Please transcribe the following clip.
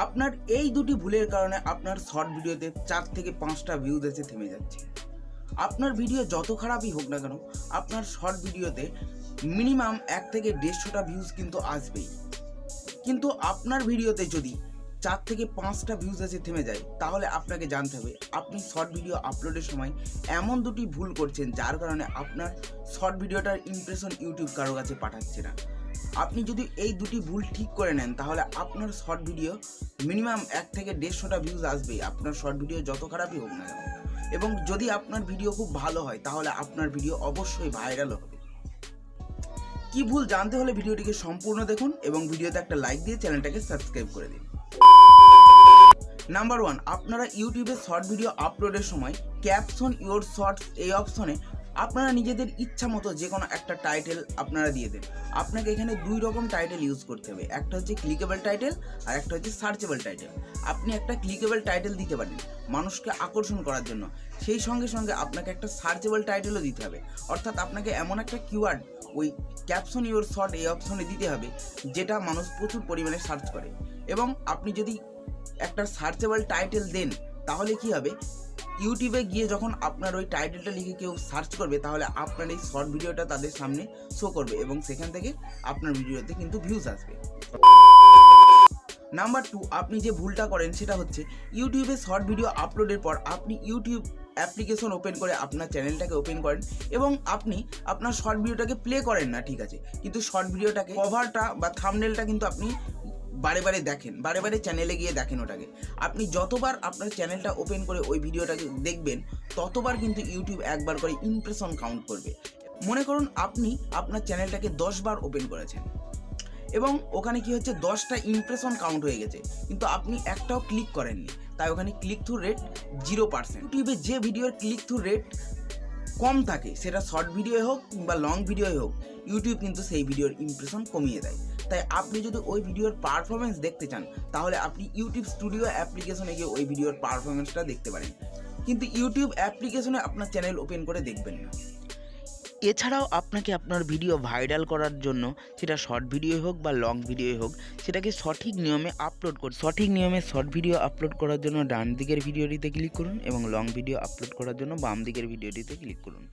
আপনার এই দুটি ভুলের কারণে আপনার শর্ট ভিডিওতে 4 থেকে 5টা ভিউজ এসে থেমে যাচ্ছে। আপনার ভিডিও যত খারাপই হোক না কেন, আপনার শর্ট ভিডিওতে মিনিমাম 1 থেকে 150টা ভিউজ কিন্তু আসবেই। কিন্তু আপনার ভিডিওতে যদি 4 থেকে 5টা ভিউজ এসে থেমে যায়, তাহলে আপনাকে জানতে হবে আপনি শর্ট ভিডিও আপলোডের সময় এমন দুটি ভুল করছেন যার কারণে আপনার শর্ট ভিডিওটার ইমপ্রেশন ইউটিউব কারো কাছে পাঠাচ্ছে না। আপনি যদি এই দুটি ভুল ঠিক করে নেন, তাহলে আপনার শর্ট ভিডিও মিনিমাম 1 থেকে 150টা ভিউজ আসবেই, আপনার শর্ট ভিডিও যত খারাপই হোক না কেন। এবং যদি আপনার ভিডিও খুব ভালো হয়, তাহলে আপনার ভিডিও অবশ্যই ভাইরাল হবে। কি ভুল জানতে হলে ভিডিওটিকে সম্পূর্ণ দেখুন এবং ভিডিওতে একটা লাইক দিয়ে চ্যানেলটাকে সাবস্ক্রাইব করে দিন। নাম্বার 1, আপনারা ইউটিউবে শর্ট ভিডিও আপলোডের সময় ক্যাপশন ইওর শর্টস এই অপশনে আপনারা নিজেদের ইচ্ছা মতো যে কোনো একটা টাইটেল আপনারা দিয়ে দেন। আপনাকে এখানে 2 রকম টাইটেল ইউজ করতে হবে, একটা হচ্ছে ক্লিকেবল টাইটেল আর একটা হচ্ছে সার্চেবল টাইটেল। আপনি একটা ক্লিকেবল টাইটেল দিতে পারেন মানুষকে আকর্ষণ করার জন্য, সেই সঙ্গে সঙ্গে আপনাকে একটা সার্চেবল টাইটেলও দিতে হবে। অর্থাৎ আপনাকে এমন একটা কিওয়ার্ড ওই ক্যাপশন ইওর শর্ট এই অপশনে দিতে হবে যেটা মানুষ প্রচুর পরিমাণে সার্চ করে। এবং আপনি যদি একটা সার্চেবল টাইটেল দেন, তাহলে কি হবে, ইউটিউবে গিয়ে যখন আপনার ওই টাইটেলটা লিখে কেউ সার্চ করবে, তাহলে আপনার এই শর্ট ভিডিওটা তাদের সামনে শো করবে এবং সেখান থেকে আপনার ভিডিওতে কিন্তু ভিউজ আসবে। নাম্বার 2, আপনি যে ভুলটা করেন সেটা হচ্ছে ইউটিউবে শর্ট ভিডিও আপলোডের পর আপনি ইউটিউব অ্যাপ্লিকেশন ওপেন করে আপনার চ্যানেলটাকে ওপেন করেন এবং আপনি আপনার শর্ট ভিডিওটাকে প্লে করেন না, ঠিক আছে, কিন্তু শর্ট ভিডিওটাকে কভারটা বা থাম্বনেলটা কিন্তু আপনি বারে বারে দেখেন, বারে বারে চ্যানেলে গিয়ে দেখেন ওটাকে। আপনি যতবার আপনার চ্যানেলটা ওপেন করে ওই ভিডিওটাকে দেখবেন, ততবার কিন্তু ইউটিউব একবার করে ইমপ্রেশন কাউন্ট করবে। মনে করুন আপনি আপনার চ্যানেলটাকে 10 বার ওপেন করেছেন এবং ওখানে কি হচ্ছে 10টা ইমপ্রেশন কাউন্ট হয়ে গেছে, কিন্তু আপনি একটাও ক্লিক করেননি, তাই ওখানে ক্লিক থ্রু রেট 0%। ইউটিউবে যে ভিডিওর ক্লিক থ্রু রেট কম থাকে, সেটা শর্ট ভিডিও হোক কিংবা লং ভিডিও হোক, ইউটিউব কিন্তু সেই ভিডিওর ইমপ্রেশন কমিয়ে দেয়। তাই আপনি যদি ওই ভিডিওর পারফরমেন্স দেখতে চান, তাহলে আপনি ইউটিউব স্টুডিও অ্যাপ্লিকেশনে গিয়ে ওই ভিডিওর পারফরমেন্সটা দেখতে পারেন, কিন্তু ইউটিউব অ্যাপ্লিকেশনে আপনার চ্যানেল ওপেন করে দেখবেন না। এছাড়াও আপনাকে আপনার ভিডিও ভাইরাল করার জন্য, সেটা শর্ট ভিডিও হোক বা লং ভিডিও হোক, সেটাকে সঠিক নিয়মে সঠিক নিয়মে শর্ট ভিডিও আপলোড করার জন্য ডান দিকের ভিডিওটিতে ক্লিক করুন এবং লং ভিডিও আপলোড করার জন্য বাম দিকের ভিডিওটিতে ক্লিক করুন।